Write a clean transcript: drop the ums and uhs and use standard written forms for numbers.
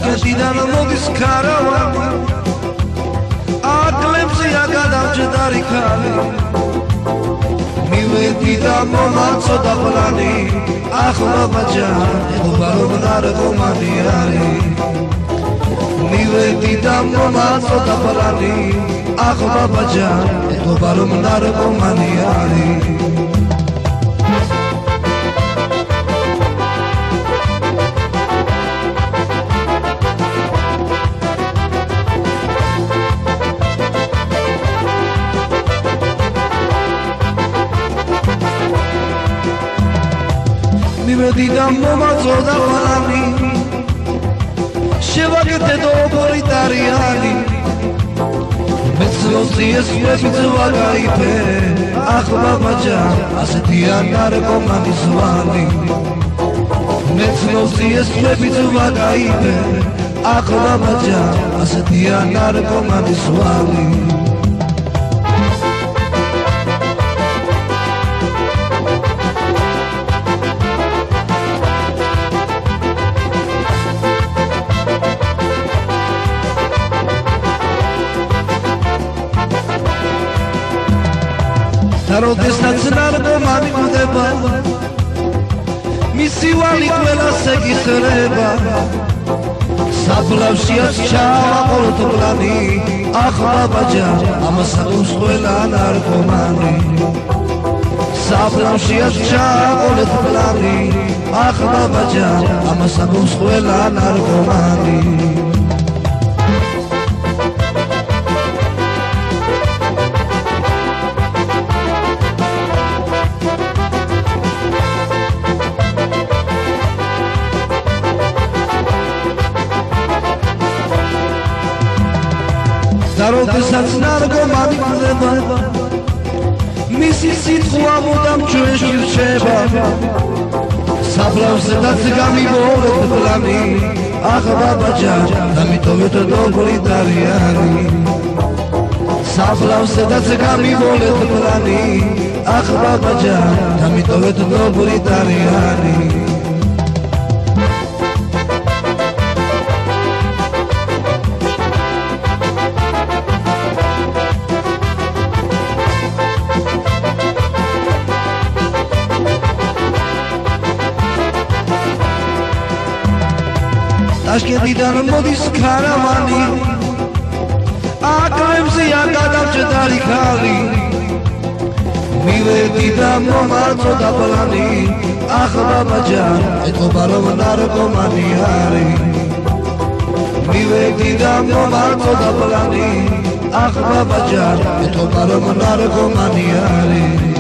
Tashkentიდან მოდის ქარავანი აკლემზეა გადამჯდარი ქალი მივედი და მომაწოდა პლანი ახლა ჯან ეხობა რომ ნარკომანი არის მივედი და მომაწოდა პლანი ახლა ჯან ეხობა რომ ნარკომანი არის მივედი და მომაწოდა პლანი შევაკეთე დოქტორიტარიანი მეცნიერის ვეცვა გაიფე ახლა მაჯან ასეთია ნარკომანი ზვალი მეცნიერის ვეცვა გაიფე ახლა მაჯან ასეთია ნარკომანი ზვალი როდესაც ნარკომანი ხვდება მისი ვალი ყველას ეკისრება საფლავშია ჩავაყოლოთ პლანი ახლა ბაჯან ამას აქვს ყველა ნარკომანი საფლავშია ჩავაყოლოთ პლანი ახლა ბაჯან ამას აქვს ყველა ნარკომანი როდესაც ნარკომანი ხვდება მისი სიტყვა მუდამ ჩვენში რჩება საფლავზედაც გამიგორეთ პლანი ახლა ბაჯან დამიტოვეთ დოქტორიტარიანი საფლავზედაც გამიგორეთ პლანი ახლა ბაჯან დამიტოვეთ დოქტორიტარიანი Tashkentიდან მოდის ქარავანი აკლემზეა გადამჯდარი ქალი მივედი და მომაწოდა პლანი ახლა ბაჯან ეხობა რომ ნარკომანი არის მივედი და მომაწოდა პლანი ახლა ბაჯან ეხობა რომ ნარკომანი არის